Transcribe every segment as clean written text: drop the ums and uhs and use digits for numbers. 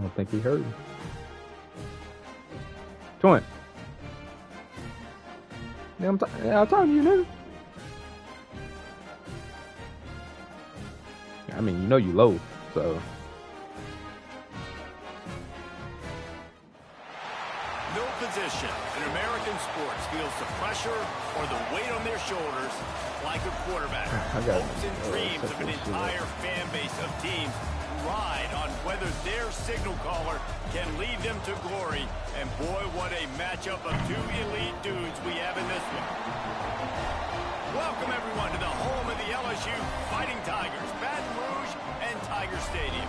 don't think he heard me. Join. Yeah, I'm talking to you, nigga. I mean, you know you low, so. No position in American sports feels the pressure or the weight on their shoulders like a quarterback. Hopes and dreams of an entire fan base of teams ride on whether their signal caller can lead them to glory. And boy, what a matchup of two elite dudes we have in this one. Welcome, everyone, to the home of the LSU Fighting Tigers, Baton Rouge and Tiger Stadium.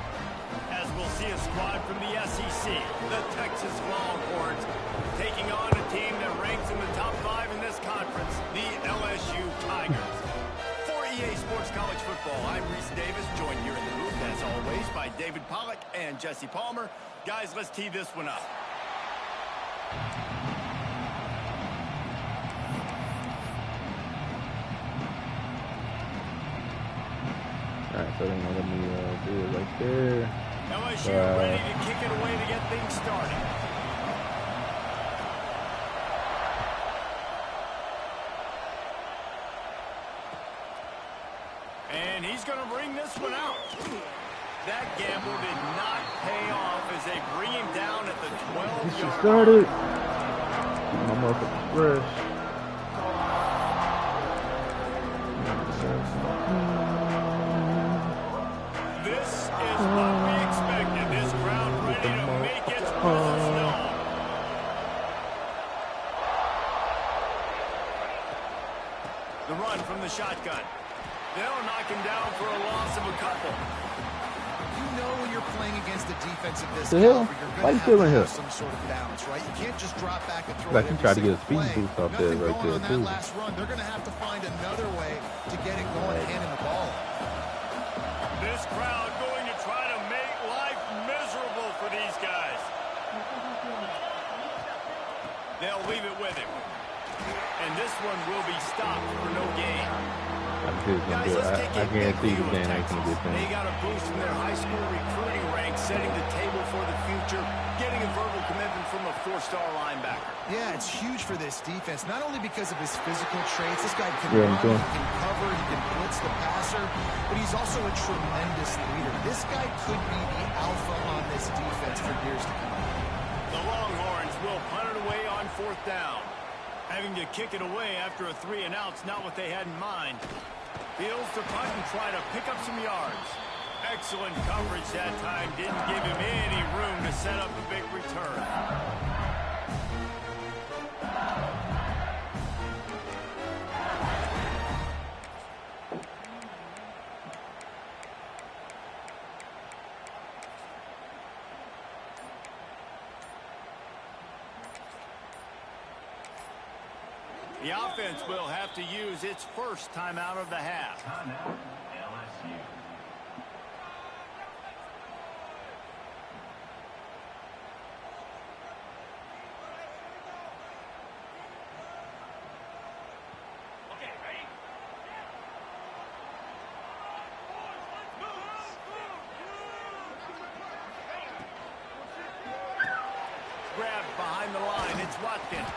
As we'll see a squad from the SEC, the Texas Longhorns, taking on a team that ranks in the top 5 in this conference, the LSU Tigers. For EA Sports College Football, I'm Reese Davis, joined here in the booth, as always, by David Pollack and Jesse Palmer. Guys, let's tee this one up. Alright, so they're gonna let me do it right there. LSU ready to kick it away to get things started. And he's going to bring this one out. That gamble did not pay off as they bring him down at the 12-yard line. My motherfucking fresh. This is what we expected. This crowd ready to make its presence known. The run from the shotgun. They'll knock him down for a loss of a couple. You know when you're playing against a defense of this caliber, you're going to have some sort of balance, right? You can't just drop back and throw like it he tried to get a play. speed boost up there right there, too. Last run. They're going to have to find another way to get it going, handing the ball. This crowd going to try to make life miserable for these guys. They'll leave it with him. And this one will be stopped for no gain. Guys, let's take I guarantee you Dan ain't Texas. gonna get They got a boost from their high school recruiting ranks, setting the table for the future, getting a verbal commitment from a 4-star linebacker. Yeah, it's huge for this defense, not only because of his physical traits. This guy can run, he can cover, he can blitz the passer, but he's also a tremendous leader. This guy could be the alpha on this defense for years to come. The Longhorns will punt it away on 4th down. Having to kick it away after a 3-and-out's not what they had in mind. Fields to punt and try to pick up some yards. Excellent coverage that time. Didn't give him any room to set up a big return. The offense will have to use its first timeout of the half. Timeout, LSU. Okay, ready? Grabbed behind the line. It's Watkins.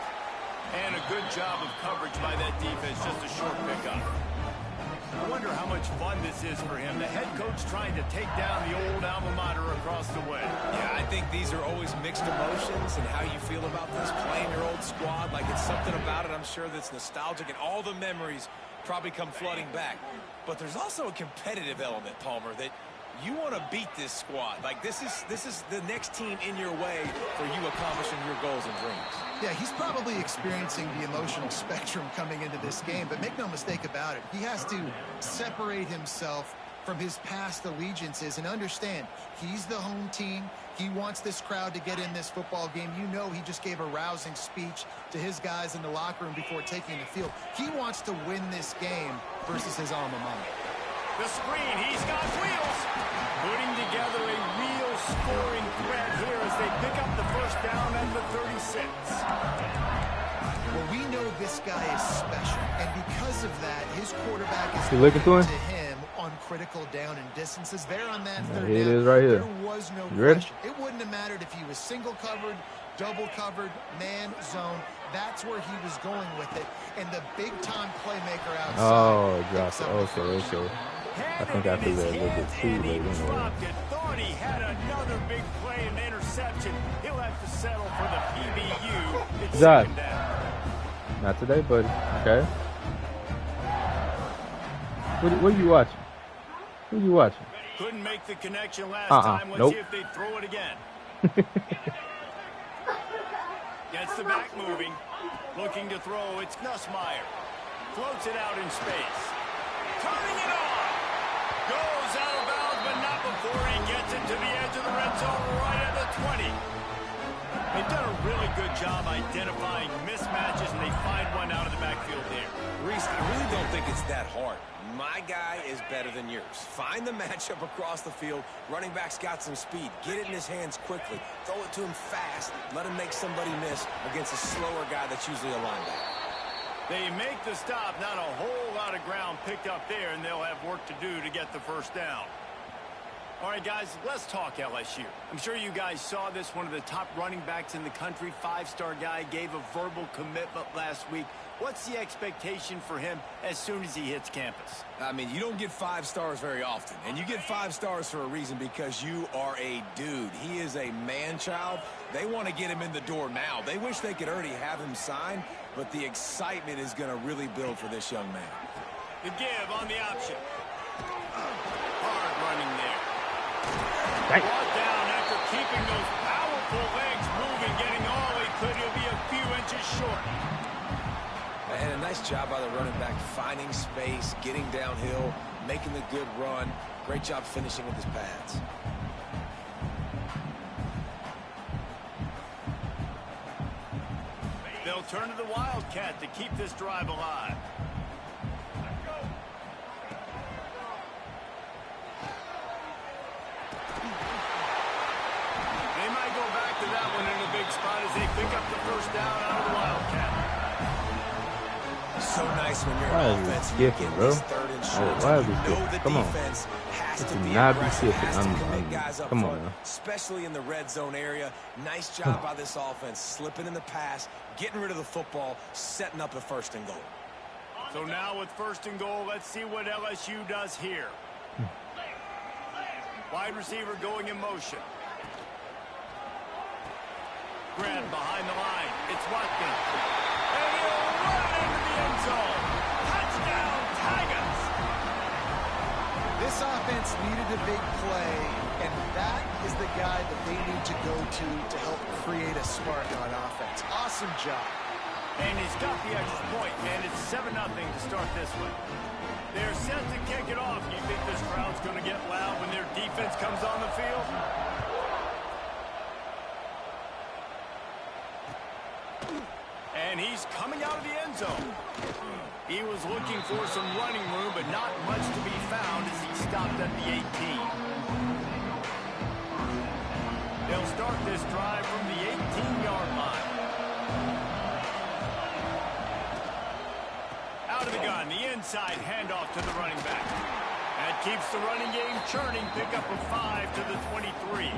And a good job of coverage by that defense, just a short pickup. I wonder how much fun this is for him. The head coach trying to take down the old alma mater across the way. Yeah, I think these are always mixed emotions and how you feel about this, playing your old squad. Like, it's something about it, I'm sure, that's nostalgic, and all the memories probably come flooding back. But there's also a competitive element, Palmer, that you want to beat this squad. Like, this is the next team in your way for you accomplishing your goals and dreams. Yeah, he's probably experiencing the emotional spectrum coming into this game, but make no mistake about it, he has to separate himself from his past allegiances and understand he's the home team. He wants this crowd to get in this football game. You know, he just gave a rousing speech to his guys in the locker room before taking the field. He wants to win this game versus his alma mater. The screen, he's got wheels. Putting together a real scoring threat here as they pick up the first down at the 36. Well, we know this guy is special, and because of that, his quarterback is looking to him on critical down and distances. There on that third Here it down, is right here. there was no You ready? question. It wouldn't have mattered if he was single covered, double covered, man zone. That's where he was going with it. And the big-time playmaker outside. Oh, dropped it. Okay. I think I threw that a little bit too late anyway. Thought he had another big play and interception. He'll have to settle for the PBU. It's Josh. second down. Not today, buddy. Okay. What are you watching? What are you watching? Couldn't make the connection last time. Let's see if they throw it again. Gets the back moving. Looking to throw. It's Nussmeier. Floats it out in space. Turning it on. Goes out of bounds, but not before he gets it to the edge of the red zone right at the 20. They've done a really good job identifying mismatches, and they find one out of the backfield there. Reese, I really don't think it's that hard. My guy is better than yours. Find the matchup across the field. Running back's got some speed. Get it in his hands quickly. Throw it to him fast. Let him make somebody miss against a slower guy that's usually a linebacker. They make the stop. Not a whole lot of ground picked up there, and they'll have work to do to get the first down. All right, guys, let's talk LSU. I'm sure you guys saw this. One of the top running backs in the country, five-star guy, gave a verbal commitment last week. What's the expectation for him as soon as he hits campus? I mean, you don't get 5 stars very often, and you get 5 stars for a reason, because you are a dude. He is a man-child. They want to get him in the door now. They wish they could already have him signed, but the excitement is going to really build for this young man. The give on the option. Hard running there. Dang. Brought down after keeping those powerful legs moving, getting all he could. He'll be a few inches short. And a nice job by the running back, finding space, getting downhill, making the good run. Great job finishing with his pads. They'll turn to the Wildcat to keep this drive alive. They might go back to that one in a big spot as they pick up the first down out of the Wildcat. So nice when you're Why on is he offense. skipping, bro? Why is he skipping? Come on. Has to Do be not be aggressive, skipping. has to commit guys up Come on front, now. especially in the red zone area. Nice job by this offense, slipping in the pass, getting rid of the football, setting up the first and goal. So now with first and goal, let's see what LSU does here. Wide receiver going in motion. Grab behind the line. It's Watkins. And he'll run it into the end zone. Touchdown, Tigers. This offense needed a big play, and that is the guy that they need to go to help create a spark on offense. Awesome job. And he's got the extra point, and it's 7-0 to start this one. They're set to kick it off. Do you think this crowd's going to get loud when their defense comes on the field? And he's coming out of the end zone. He was looking for some running room, but not much to be found as he stopped at the 18. They'll start this drive from the 18-yard line. Out of the gun, the inside handoff to the running back. That keeps the running game churning. Pick up a 5 to the 23.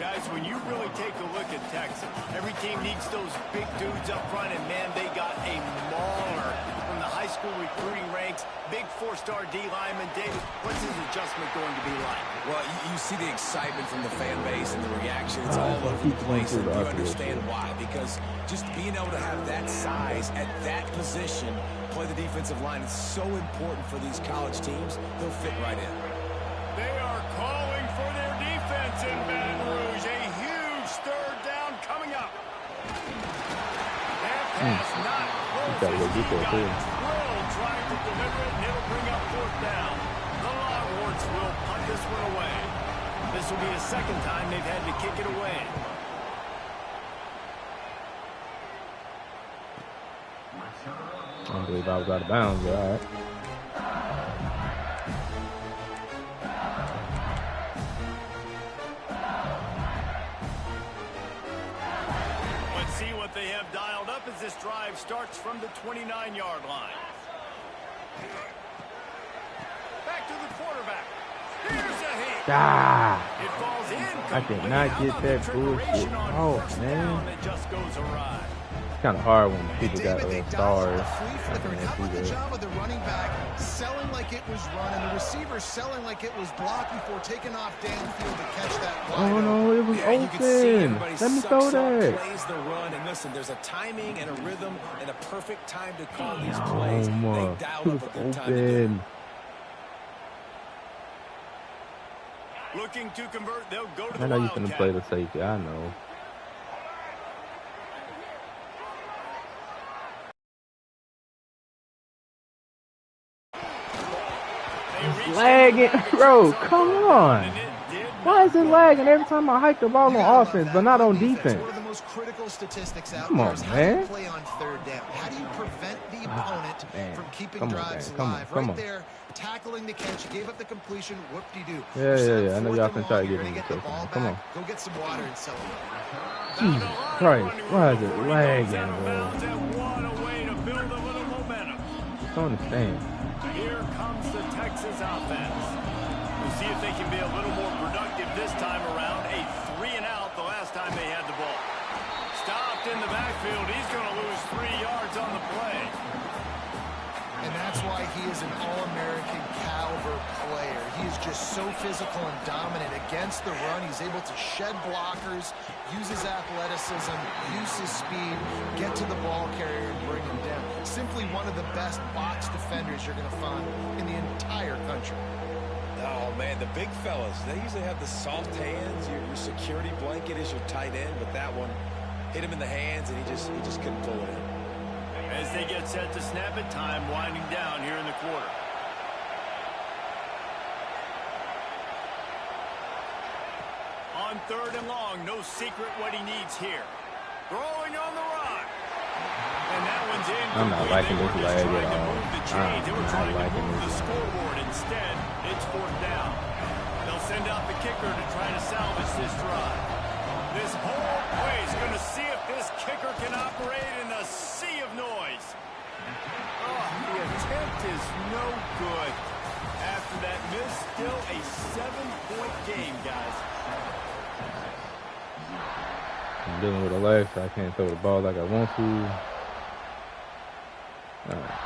Guys, when you really take a look at Texas, every team needs those big dudes up front, and man, they got a mauler from the high school recruiting ranks. Big 4-star D lineman. David, what's his adjustment going to be like? Well, you see the excitement from the fan base and the reaction. It's all over the place, and you understand why. Because just being able to have that size at that position, play the defensive line, is so important for these college teams. They'll fit right in. They are calling for their defense in Baton Rouge. A huge third down coming up. That pass not close. He got drilled trying to deliver it, and it'll bring up fourth down. The Longhorns will punt this one away. This will be the second time they've had to kick it away. I don't believe I was out of bounds, but all right. Let's see what they have dialed up as this drive starts from the 29-yard line. Back Ah, It falls I did not get that bullshit. Oh, man. It just goes awry. It's kind of hard when people got David, they stars. the flea flicker. How about the job of the running back selling like it was run and the receiver selling like it was blocked before taking off downfield to catch that wide Oh, no, it was You can see open. everybody Let me sucks throw up, that. plays the run, and listen, there's a timing and a rhythm and a perfect time to call these plays. They dialed It was up a good time to do it. open. Looking to convert, they'll go to I the know you finna Wildcat. play the safety. I know. It's lagging, bro. Come on. Why is it lagging every time I hike the ball on offense, but not on defense? One of the most critical statistics out Come there on, is how do you man. play on third down? How do you prevent the opponent man. from keeping Come on, drives man. Come on, alive? come Right on. there, tackling the catch, gave up the completion. Whoop-de-doo. Yeah. I know y'all can try to You're get gonna in the get the touchdown. ball Come on. back. Go get some water and celebrate. Jesus Christ. Why is it lagging, bro? What a way to build a little momentum. I don't understand. Here comes the Texas offense. We'll see if they can be a little more productive this time around. A 3-and-out the last time they had the ball. Stopped in the backfield. He's going to lose 3 yards on the play. And that's why he is an All-American caliber player. He is just so physical and dominant against the run. He's able to shed blockers, use his athleticism, use his speed, get to the ball carrier and bring him down. Simply one of the best box defenders you're going to find in the entire country. Oh, man, the big fellas, they usually have the soft hands. Your security blanket is your tight end, but that one hit him in the hands, and he just couldn't pull it in. As they get set to snap it, time winding down here in the quarter. On 3rd and long, no secret what he needs here. Throwing on the run. And that one's in. I'm not liking this lag at all. They were trying to liking move the this lag. scoreboard. Instead, it's 4th down. They'll send out the kicker to try to salvage this drive. This whole place going to see if this kicker can operate in a sea of noise. Oh, the attempt is no good. After that miss, still a 7-point game, guys. I'm dealing with a lag, so I can't throw the ball like I want to. All right.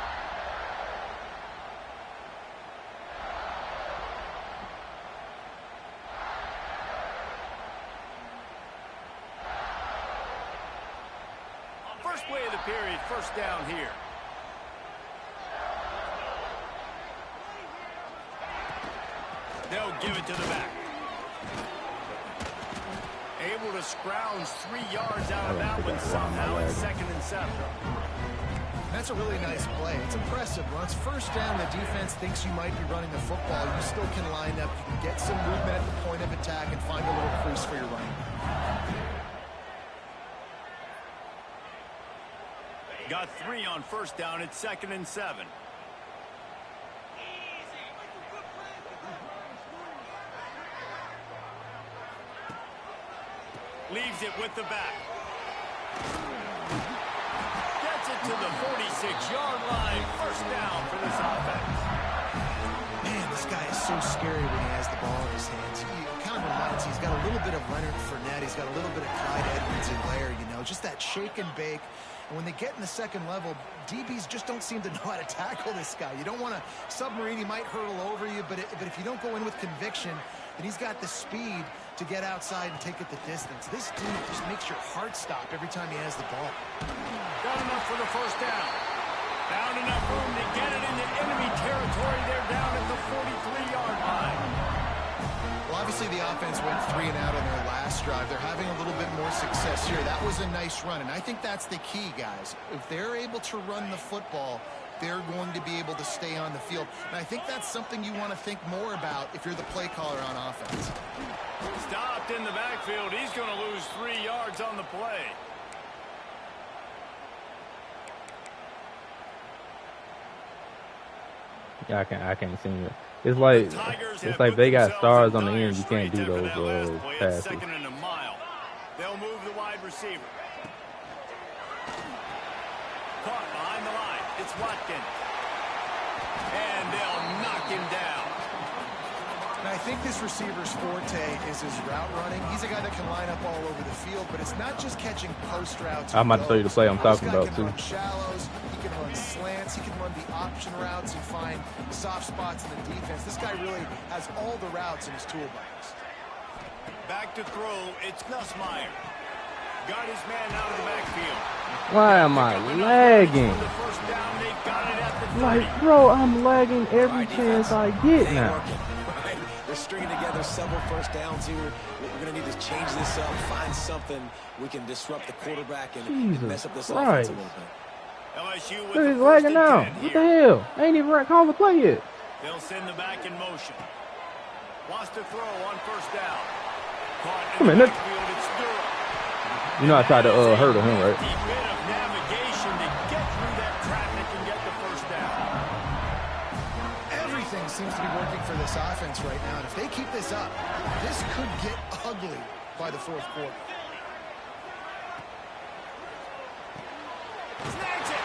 First play of the period, 1st down here. They'll give it to the back. Able to scrounge 3 yards out of that one somehow. It's 2nd and 7. That's a really nice play. It's impressive. Once 1st down, the defense thinks you might be running the football. You still can line up. You can get some movement at the point of attack and find a little crease for your running. Got 3 on 1st down. It's 2nd and 7. Leaves it with the back. Gets it to the 46-yard line. 1st down for this offense. Man, this guy is so scary when he has the ball in his hands. He kind of reminds me, he's got a little bit of Leonard Fournette. He's got a little bit of Clyde Edwards-Helaire, you know, just that shake and bake. And when they get in the 2nd level, DBs just don't seem to know how to tackle this guy. You don't want to submarine. He might hurtle over you, but if you don't go in with conviction, then he's got the speed to get outside and take it the distance. This dude just makes your heart stop every time he has the ball. Got enough for the 1st down. Found enough room to get it into enemy territory. They're down at the 43-yard line. Well, obviously the offense went 3-and-out on their last drive. They're having a little bit more success here. That was a nice run, and I think that's the key, guys. If they're able to run the football, they're going to be able to stay on the field. And I think that's something you want to think more about if you're the play caller on offense. Stopped in the backfield. He's going to lose 3 yards on the play. Yeah, I can't see it. It's like they got stars on the end. You can't do those passes. 2nd and a mile. They'll move the wide receiver. Caught behind the line. It's Watkins. And they'll knock him down. And I think this receiver's forte is his route running. He's a guy that can line up all over the field, but it's not just catching post routes. I'm about to show you the play I'm talking about, too. He can run shallows, he can run slants, he can run the option routes and find soft spots in the defense. This guy really has all the routes in his toolbox. Back to throw, it's Nussmeier. Got his man out of the backfield. Why am I lagging? Like, bro, I'm lagging every chance I get now. They're stringing together several first downs here. We're going to need to change this up, find something we can disrupt the quarterback and mess up this offense a little bit. LSU with Look, he's lagging now. What the hell? I ain't even called the play yet. They'll send the back in motion. Wants to throw on first down. Caught Come in in, the backfield, it's Durham. You know I tried to hurdle him, right? A bit of navigation to get through that traffic and get the first down. Everything seems to be working for this offense right now, and if they keep this up, this could get ugly by the fourth quarter. Snags it.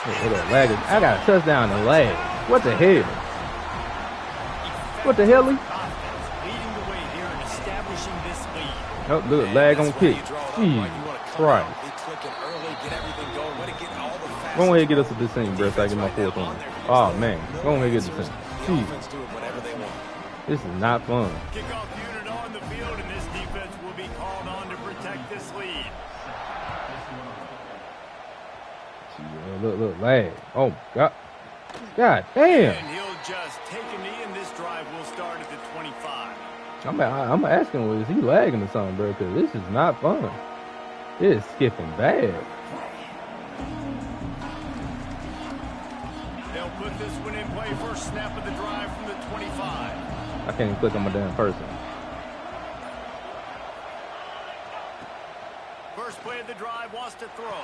And Hey, look at lagging. I got a touchdown and lag. What the hell? What the hell? leading the way here and establishing this lead. Oh, look, lag on kick. Jeez, Christ. Go ahead and get us a decision, bro, so I get my fourth one. Oh, man. Go ahead and get the decision. Jeez. This is not fun. Kickoff unit on the field, and this defense will be called on to protect this lead. Look, lag. Oh, God. God damn. And he'll just take a knee, and this drive will start at the 25. I'm asking, is he lagging or something, bro? Because this is not fun. It is skipping bad. They'll put this one in play. First snap of the drive from the 25. I can't even click on my damn person. First play of the drive, wants to throw.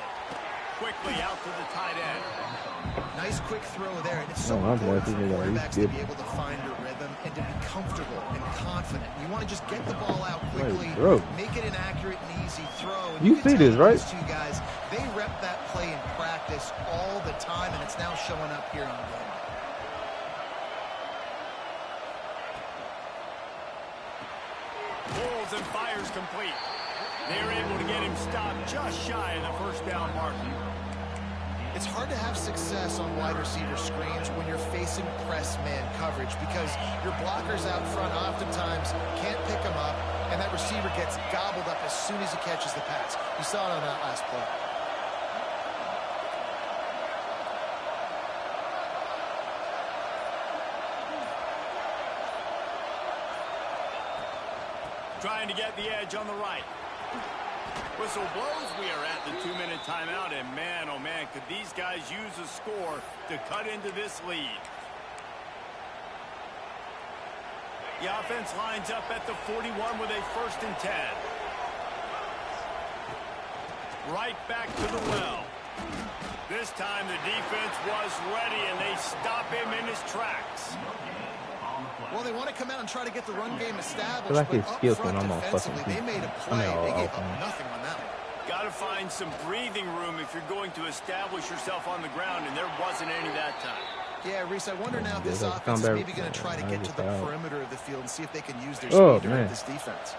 Quickly out to the tight end. Nice quick throw there. And it's so important for quarterbacks to be able to find a rhythm and to be comfortable and confident. You want to just get the ball out quickly, make it an accurate and easy throw. And you see this, right? These two guys, they rep that play in practice all the time, and it's now showing up here on game. Pulls and fires complete. They're able to get him stopped just shy of the first down marker. It's hard to have success on wide receiver screens when you're facing press man coverage because your blockers out front oftentimes can't pick them up, and that receiver gets gobbled up as soon as he catches the pass. You saw it on that last play. Trying to get the edge on the right. Whistle blows. We are at the 2-minute timeout, and man, oh man, could these guys use a score to cut into this lead. The offense lines up at the 41 with a 1st and 10. Right back to the well. This time the defense was ready, and they stop him in his tracks. Well, they want to come out and try to get the run game established, like but his skills up front when I'm on defensively, fucking they made a play. They gave up nothing on that one. Got to find some breathing room if you're going to establish yourself on the ground, and there wasn't any that time. Yeah, Reese, I wonder now if this offense is maybe going to try to get to the perimeter of the field and see if they can use their speed to hurt this defense.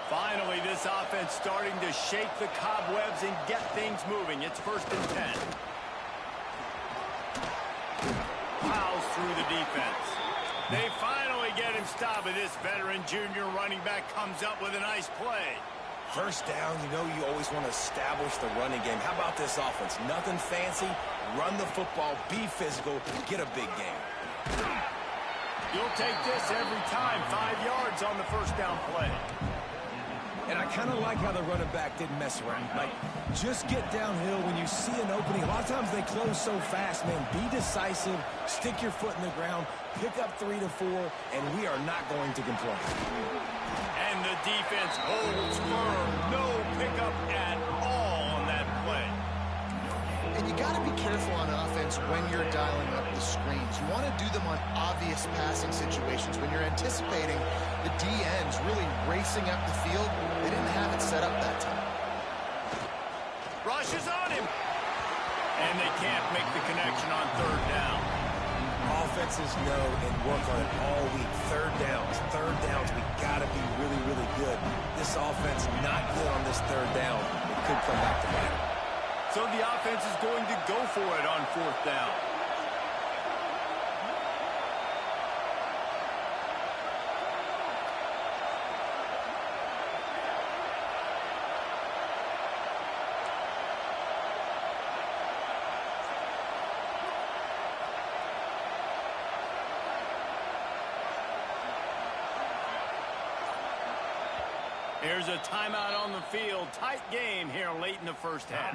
Finally, this offense starting to shake the cobwebs and get things moving. It's 1st and 10. Plows through the defense. They finally get him stopped, and this veteran junior running back comes up with a nice play. First down, you know you always want to establish the running game. How about this offense? Nothing fancy. Run the football, be physical, get a big game. You'll take this every time. 5 yards on the first down play. And I kind of like how the running back didn't mess around. Like, just get downhill when you see an opening. A lot of times they close so fast, man. Be decisive, stick your foot in the ground, pick up 3 to 4, and we are not going to complain. And the defense holds firm. No pickup at all on that play. And you got to be careful on offense when you're dialing up the screens. You want to do them on obvious passing situations. When you're anticipating the DNs really racing up the field, they didn't have it set up that time. Rush is on him. And they can't make the connection on 3rd down. Offenses know and work on it all week. this offense not good on this third down, it could come back to bite them. So the offense is going to go for it on fourth down. Here's a timeout on the field. Tight game here late in the first half.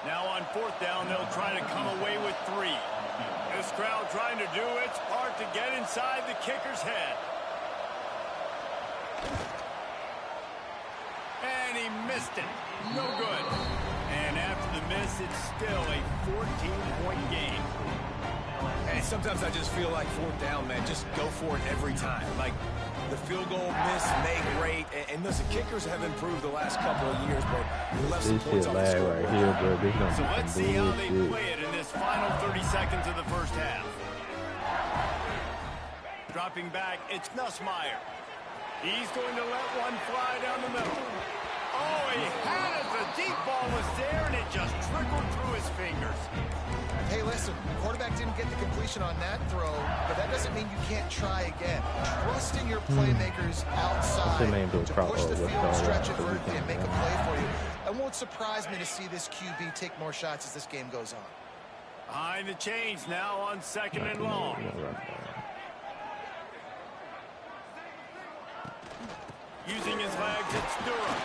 Now on fourth down, they'll try to come away with 3. This crowd trying to do its part to get inside the kicker's head. And he missed it. No good. And after the miss, it's still a 14-point game. And sometimes I just feel like fourth down, man, just go for it every time. Like the field goal miss, make rate. And listen, kickers have improved the last couple of years, but we left some points on the scoreboard. Right here, bro. So let's see how they play it in this final 30 seconds of the first half. Dropping back, it's Nussmeier. He's going to let one fly down the middle. Oh, he had it. The deep ball was there, and it just trickled through his fingers. Hey, listen, quarterback didn't get the completion on that throw, but that doesn't mean you can't try again. Trusting your playmakers outside to push the field and stretch it vertically and make a play for you. It won't surprise me to see this QB take more shots as this game goes on. Behind the chains now on second and long. Using his legs, it's Durham.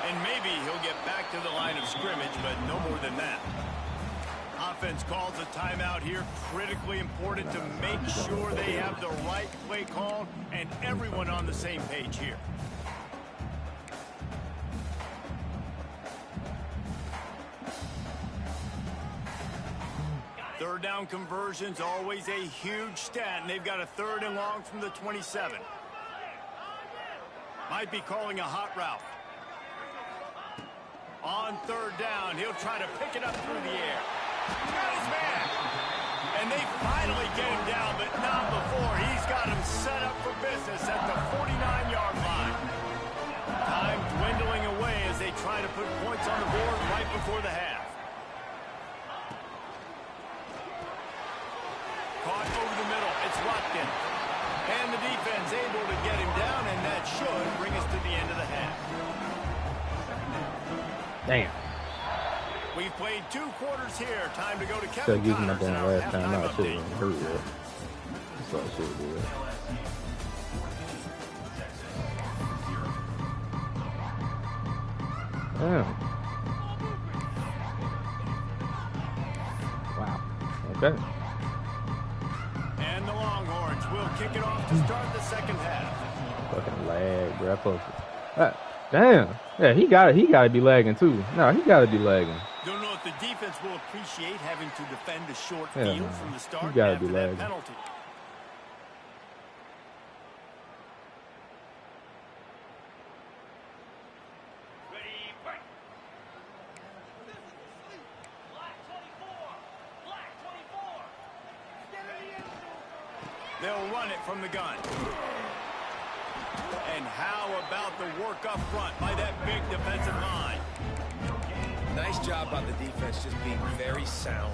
And maybe he'll get back to the line of scrimmage, but no more than that. Offense calls a timeout here. Critically important to make sure they have the right play call and everyone on the same page here. Third down conversions, always a huge stat, and they've got a 3rd and long from the 27. Might be calling a hot route. On third down, he'll try to pick it up through the air. Got his man. And they finally get him down, but not before. He's got him set up for business at the 49-yard line. Time dwindling away as they try to put points on the board right before the half. Caught over the middle. It's locked in. And the defense able to get him down, and that should bring us to the end of the half. Damn. We've played 2 quarters here. Time to go to Still Kevin using my Connors in damn our last time halftime out. Shit update. wouldn't hurt yet. That's all shit do. Damn. Wow. Okay. And the Longhorns will kick it off to start the second half. Fucking lag, bro. Damn. Yeah, he gotta be lagging too. No, he gotta be lagging. Don't know if the defense will appreciate having to defend a short Yeah, field man. from the start He gotta after be that lagging. penalty. They'll run it from the gun. And how about the work up front by that big defensive line? Nice job by the defense just being very sound,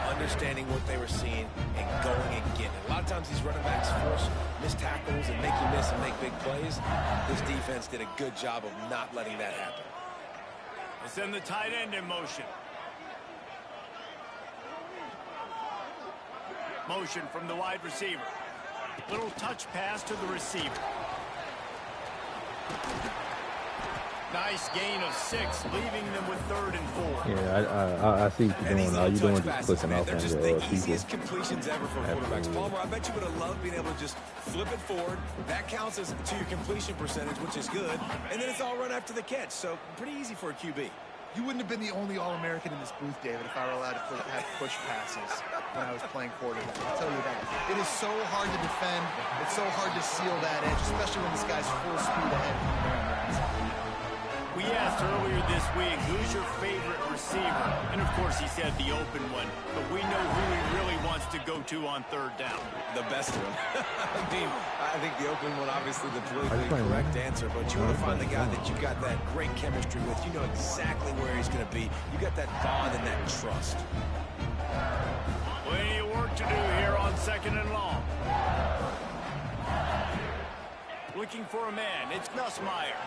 understanding what they were seeing, and going and getting it. A lot of times these running backs force missed tackles and make you miss and make big plays. This defense did a good job of not letting that happen. They send the tight end in motion. Motion from the wide receiver. Little touch pass to the receiver. Nice gain of 6, leaving them with 3rd and 4. Yeah, I see what you're doing. All you're doing is just clicking off They're on just the the people. easiest completions ever for quarterbacks. Absolutely. Palmer, I bet you would have loved being able to just flip it forward. That counts to your completion percentage, which is good. And then it's all run after the catch. So pretty easy for a QB. You wouldn't have been the only All-American in this booth, David, if I were allowed to have push passes when I was playing quarterback. I'll tell you that. It is so hard to defend. It's so hard to seal that edge, especially when this guy's full speed ahead coming around the outside. We asked earlier this week, who's your favorite receiver? And, of course, he said the open one. But we know who he really wants to go to on third down. The best one. I think the open one, obviously, the politically correct answer. But you want to find the guy that you got that great chemistry with. You know exactly where he's going to be. You got that bond and that trust. Plenty of work to do here on 2nd and long. Looking for a man. It's Nussmeier.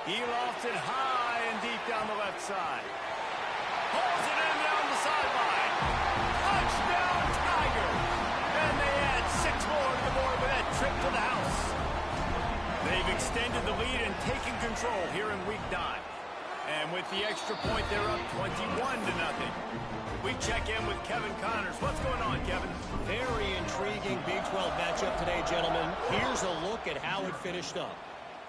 He lofts it high and deep down the left side. Pulls it in down the sideline. Touchdown, Tiger. And they add 6 more to the board with that trip to the house. They've extended the lead and taken control here in week 9. And with the extra point, they're up 21-0. We check in with Kevin Connors. What's going on, Kevin? Very intriguing Big 12 matchup today, gentlemen. Here's a look at how it finished up.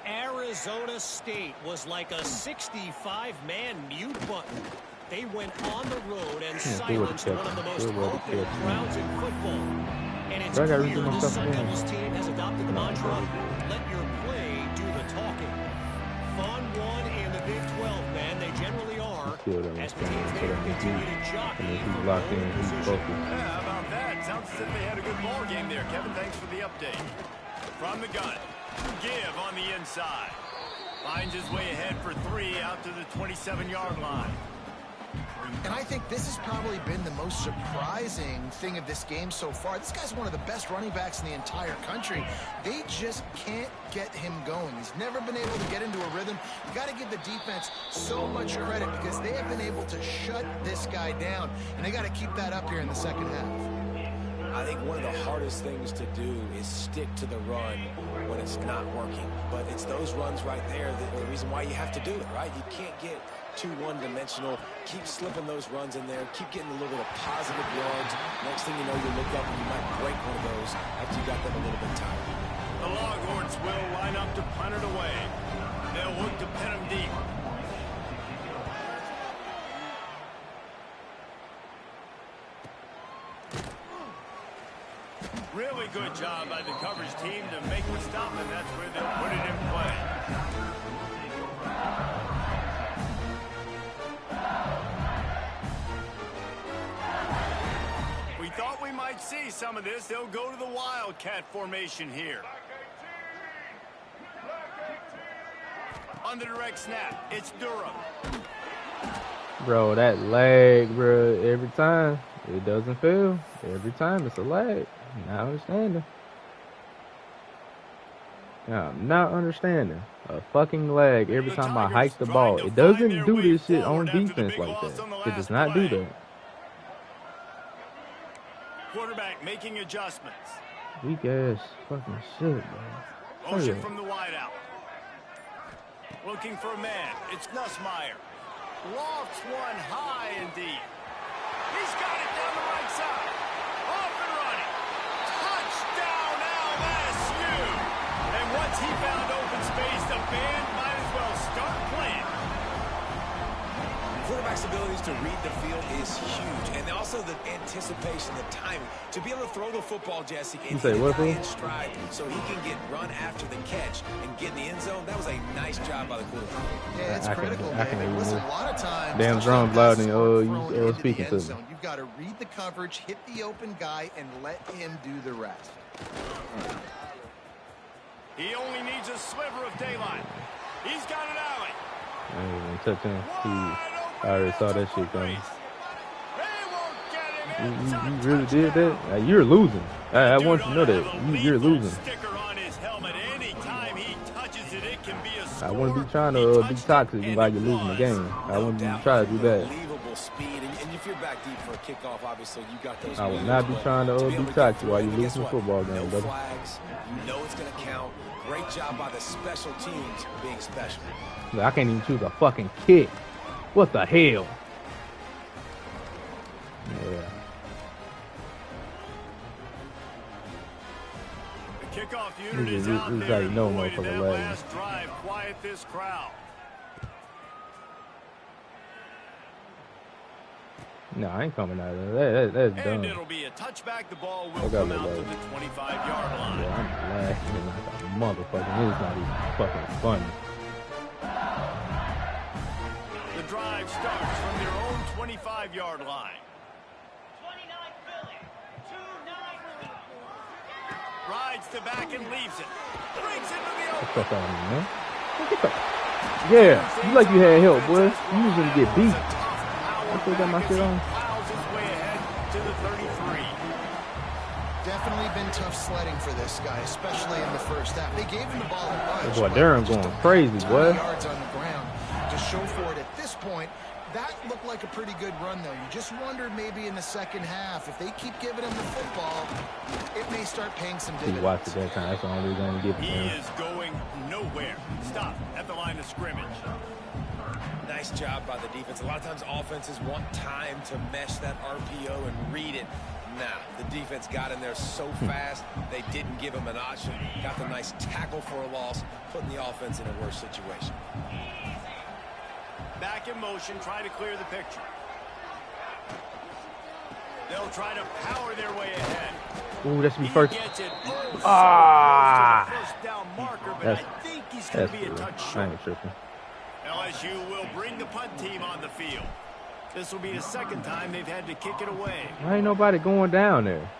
Arizona State was like a 65-man mute button. They went on the road and silenced one of the most vocal crowds in football. And it's clear this Sun Devils team has adopted the mantra, let your play do the talking. Fun one in the Big 12, man. They generally are. As the teams there continue to jockey for pole position. Yeah, how about that? Sounds as if they had a good ball game there, Kevin. Thanks for the update. From the gun. Give on the inside. Finds his way ahead for 3 out to the 27-yard line. And I think this has probably been the most surprising thing of this game so far. This guy's one of the best running backs in the entire country. They just can't get him going. He's never been able to get into a rhythm. You got to give the defense so much credit because they have been able to shut this guy down. And they got to keep that up here in the second half. I think one of the hardest things to do is stick to the run when it's not working. But it's those runs right there that are the reason why you have to do it, right? You can't get too one-dimensional. Keep slipping those runs in there. Keep getting a little bit of positive yards. Next thing you know, you look up and you might break one of those after you got them a little bit tired. The Longhorns will line up to punt it away. They'll look to pin them deep. Really good job by the coverage team to make the stop, and that's where they'll put it in play. We thought we might see some of this. They'll go to the Wildcat formation here. On the direct snap, it's Durham. Bro, that lag, bro, every time. It doesn't feel. Every time it's a lag. Not understanding. Yeah, I'm not understanding. A fucking lag every time I hike the ball. It doesn't do this shit on defense like that. It does not do that. Quarterback making adjustments. Weak ass fucking shit, man. Motion from the wideout. Looking for a man. It's Nussmeier. Lofts one high and deep. He's got it down the right side. Off and running. Touchdown LSU. And once he found open space, the band might as well start playing. Quarterback's abilities to read the field is huge. And also the anticipation, the timing. To be able to throw the football, Jesse, and hit it in stride so he can get run after the catch and get in the end zone. That was a nice job by the quarterback. Yeah, it's critical, man. Listen, a lot of times, damn drums loud and you speaking to me. You've got to read the coverage, hit the open guy, and let him do the rest. He only needs a sliver of daylight. He's got an alley. I ain't even touch him. I already saw that shit coming. You really did that? You're losing. I want you to know that. You're losing. I wouldn't be trying to be toxic while you're losing the game. I wouldn't be trying to do that. If you're back deep for a kickoff, obviously you got those. I would not be trying to be toxic while you're losing the football game, brother. Flags, you know it's going to count. Great job by the special teams being special. I can't even choose a fucking kick. What the hell? Yeah. The kickoff unit is out there. Boy, that last drive quiet this crowd. No, I ain't coming out of there. That's dumb. And it'll be a touchback. The ball will come out to the 25-yard line. Yeah, I'm laughing like a motherfucker. It's not even fucking funny. The drive starts from their own 25-yard line. Rides to back and leaves it. Brings into the open. Fuck out of me, man. Yeah, you like you had help, boy. You usually get beat. I still got my shit on. Plows his way ahead to the 33. Definitely been tough sledding for this guy, especially in the first half. They gave him the ball a bunch. Boy, Darren going crazy, boy. Yards on the ground to show for it at this point. That looked like a pretty good run, though. You just wondered maybe in the second half, if they keep giving him the football, it may start paying some dividends. He watched it that time. That's the only reason I give it to him. He is going nowhere. Stop at the line of scrimmage. Nice job by the defense. A lot of times offenses want time to mesh that RPO and read it. Nah, the defense got in there so fast, they didn't give him an option. Got the nice tackle for a loss, putting the offense in a worse situation. Back in motion, try to clear the picture. They'll try to power their way ahead. Ooh, that's me first. Ah! First down marker, but I think he's going to be a touch short. I ain't tripping. LSU will bring the punt team on the field. This will be the second time they've had to kick it away. Why ain't nobody going down there?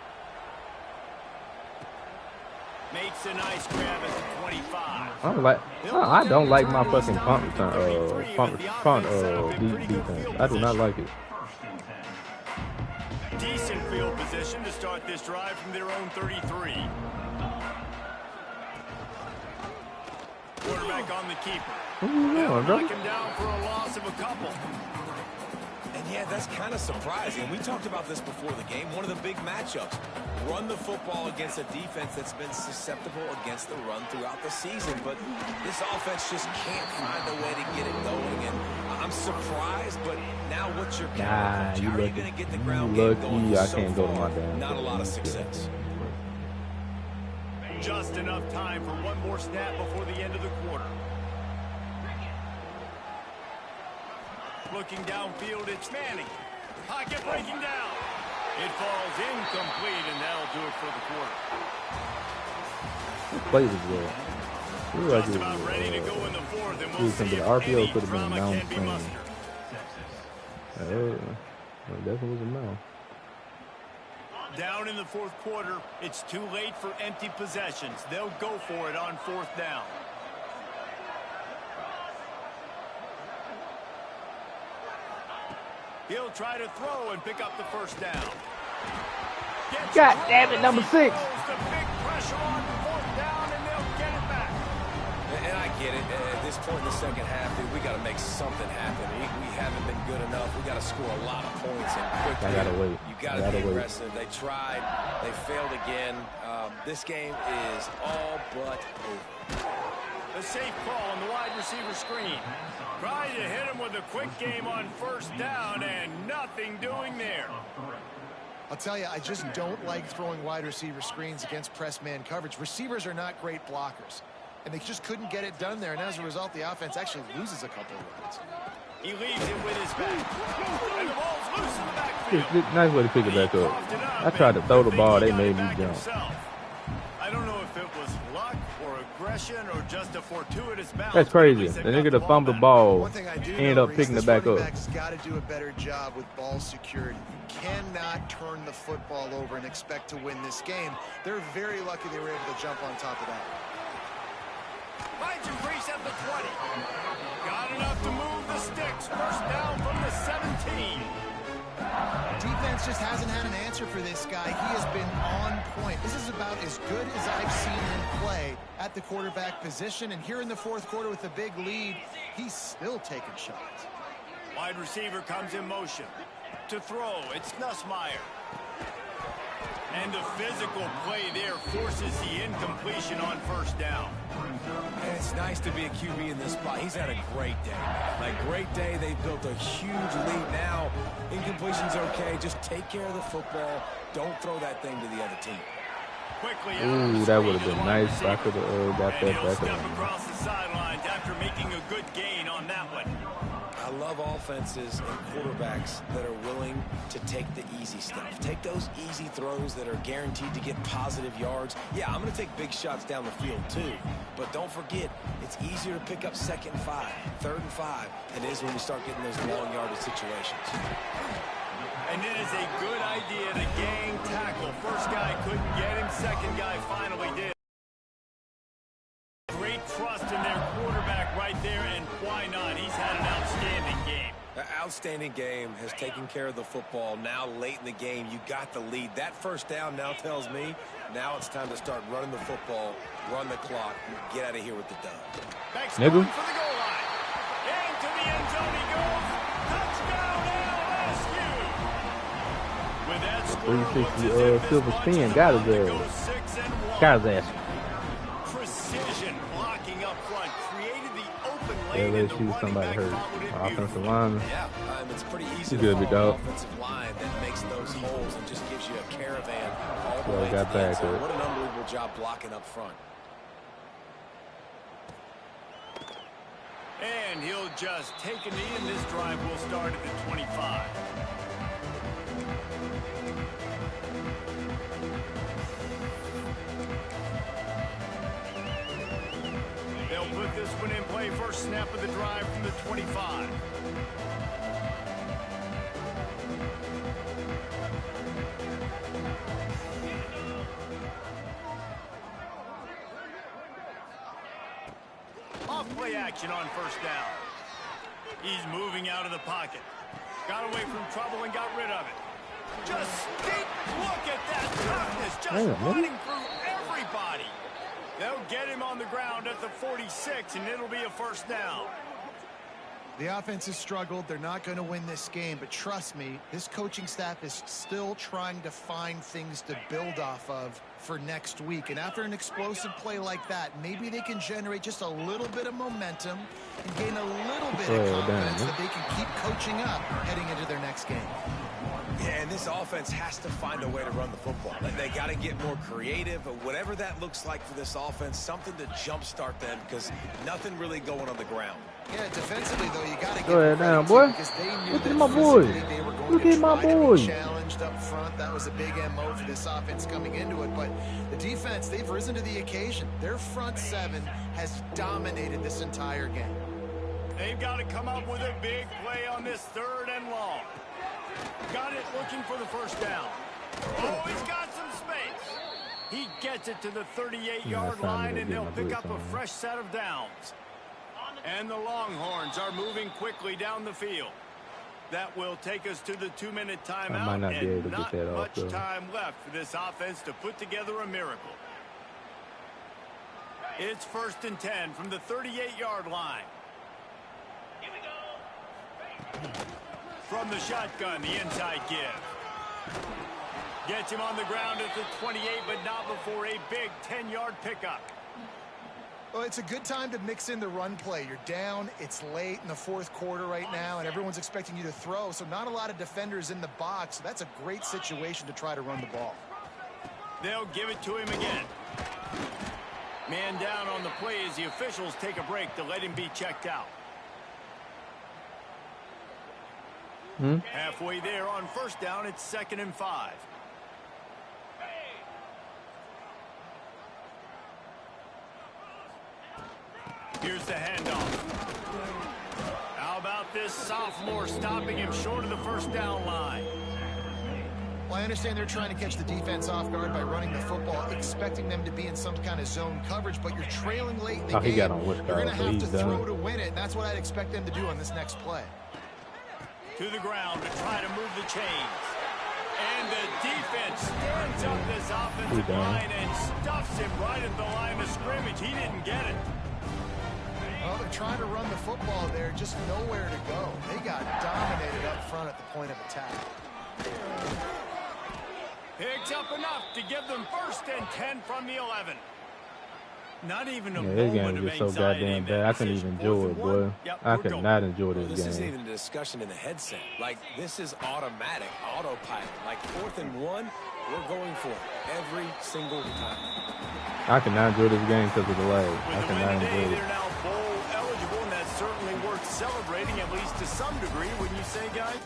Makes a nice grab at the 25. I don't like my fucking punt defense. I do not like it. Decent field position to start this drive from their own 33. Quarterback on the keeper. They'll knock him down for a loss of a couple. And yeah, that's kind of surprising. We talked about this before the game. One of the big matchups. Run the football against a defense that's been susceptible against the run throughout the season. But this offense just can't find a way to get it going. And I'm surprised, but now what's your counter? How are you going to get the ground game going? I can't go to my damn. Not a lot of success. Just enough time for one more snap before the end of the quarter. Looking downfield, it's Manning. Pocket breaking down. It falls incomplete, and that'll do it for the quarter. Played as well. Just about ready to go in the fourth, and we'll see the if RPO any could have been drama announced. can be mustered. It definitely was a no. Down in the fourth quarter, it's too late for empty possessions. They'll go for it on fourth down. He'll try to throw and pick up the first down. God damn it, number 6. The big pressure on fourth down, and they'll get it back. And I get it. At this point in the second half, dude, we got to make something happen. We haven't been good enough. We got to score a lot of points and quickly. I gotta wait. You got to be aggressive. They tried. They failed again. This game is all but over. A safe call on the wide receiver screen. Trying to hit him with a quick game on first down, and nothing doing there. I'll tell you, I just don't like throwing wide receiver screens against press man coverage. Receivers are not great blockers, and they just couldn't get it done there. And as a result, the offense actually loses a couple of yards. He leaves it with his back, and the ball's loose in the backfield. Nice way to pick it back up. I tried to throw the ball, they made me jump. I don't know if it was luck or aggression or just a fortuitous bounce. That's crazy. The nigga that fumbled the ball ended up picking it back up. He's got to do a better job with ball security. You cannot turn the football over and expect to win this game. They're very lucky they were able to jump on top of that. Finds Reese at the 20. Got enough to move the sticks. First down from the 17. Defense just hasn't had an answer for this guy. He has been on point. This is about as good as I've seen him play at the quarterback position. And here in the fourth quarter with a big lead, he's still taking shots. Wide receiver comes in motion. To throw, it's Nussmeier. And the physical play there forces the incompletion on first down. And it's nice to be a QB in this spot. He's had a great day. Like, great day. They've built a huge lead now. Incompletion's okay. Just take care of the football. Don't throw that thing to the other team. Quickly ooh, that would have been nice. I could have got that back across the sidelines after making a good gain on that one. I love offenses and quarterbacks that are willing to take the easy stuff. Take those easy throws that are guaranteed to get positive yards. Yeah, I'm going to take big shots down the field too. But don't forget, it's easier to pick up 2nd and 5, 3rd and 5 than it is when we start getting those long yardage situations. And it is a good idea to gang tackle. First guy couldn't get him. Second guy finally did. Great trust in their quarterback right there, and why not? He's had an outstanding game. An outstanding game, has taken care of the football. Now late in the game, you got the lead. That first down now tells me now it's time to start running the football, run the clock, get out of here with the dub. Thanks for the goal line. Into the end zone he goes. Touchdown LSU. With that score, 360 silver spin, got his ass. Precision blocking up front, created the open Yeah, lane, and the LSU running somebody back hurt. followed it Offensive beautifully. lineman. Yeah, it's pretty easy Good, to big follow dog. an offensive line that makes those holes and just gives you a caravan all the Well, way to got the end back zone. there. What an unbelievable job blocking up front. And he'll just take a knee, and this drive will start at the 25. They'll put this one in play. First snap of the drive from the 25. Off play action on first down. He's moving out of the pocket. Got away from trouble and got rid of it. Just deep look at that toughness. Just running through everybody. They'll get him on the ground at the 46, and it'll be a first down. The offense has struggled. They're not going to win this game, but trust me, this coaching staff is still trying to find things to build off of for next week. And after an explosive play like that, maybe they can generate just a little bit of momentum and gain a little bit of confidence that they can keep coaching up heading into their next game. Yeah, and this offense has to find a way to run the football. They got to get more creative, whatever that looks like for this offense, something to jumpstart them because nothing really going on the ground. Yeah, defensively, though, you got to get Go ahead now, boy. Look at my boy. Look at my boy. Challenged up front. That was a big MO for this offense coming into it. But the defense, they've risen to the occasion. Their front seven has dominated this entire game. They've got to come up with a big play on this 3rd and long. Got it looking for the first down. Oh, he's got some space. He gets it to the 38-yard line, and they'll pick up a fresh set of downs. And the Longhorns are moving quickly down the field. That will take us to the 2-minute timeout, might not be able to and get not that off, much though. time left for this offense to put together a miracle. It's 1st and 10 from the 38-yard line. Here we go. From the shotgun, the inside give. Gets him on the ground at the 28, but not before a big 10-yard pickup. Well, it's a good time to mix in the run play. You're down, it's late in the 4th quarter right now, and everyone's expecting you to throw, so not a lot of defenders in the box. So that's a great situation to try to run the ball. They'll give it to him again. Man down on the play as the officials take a break to let him be checked out. Halfway there on first down, it's 2nd and 5. Here's the handoff. How about this sophomore stopping him short of the first down line? Well, I understand they're trying to catch the defense off guard by running the football, expecting them to be in some kind of zone coverage, but you're trailing late in the game. He got on you're going to have to done. throw to win it, and that's what I'd expect them to do on this next play. To the ground to try to move the chains. And the defense stands up this offensive line and stuffs him right at the line of scrimmage. He didn't get it. Well, they're trying to run the football there, just nowhere to go. They got dominated up front at the point of attack. Picks up enough to give them 1st and 10 from the 11. Not even a This game moment is of just so anxiety goddamn in bad. that I couldn't decision. even enjoy 4th it, and boy. 1. Yep, I we're could going. not enjoy This this isn't game. even a discussion in the headset. Like, this is automatic, autopilot. Like, 4th and 1, we're going for it every single time. I cannot enjoy this game because of the lag. I With the cannot win today, enjoy it. they're now bowl eligible, and that certainly works celebrating at least to some degree, wouldn't you say, guys?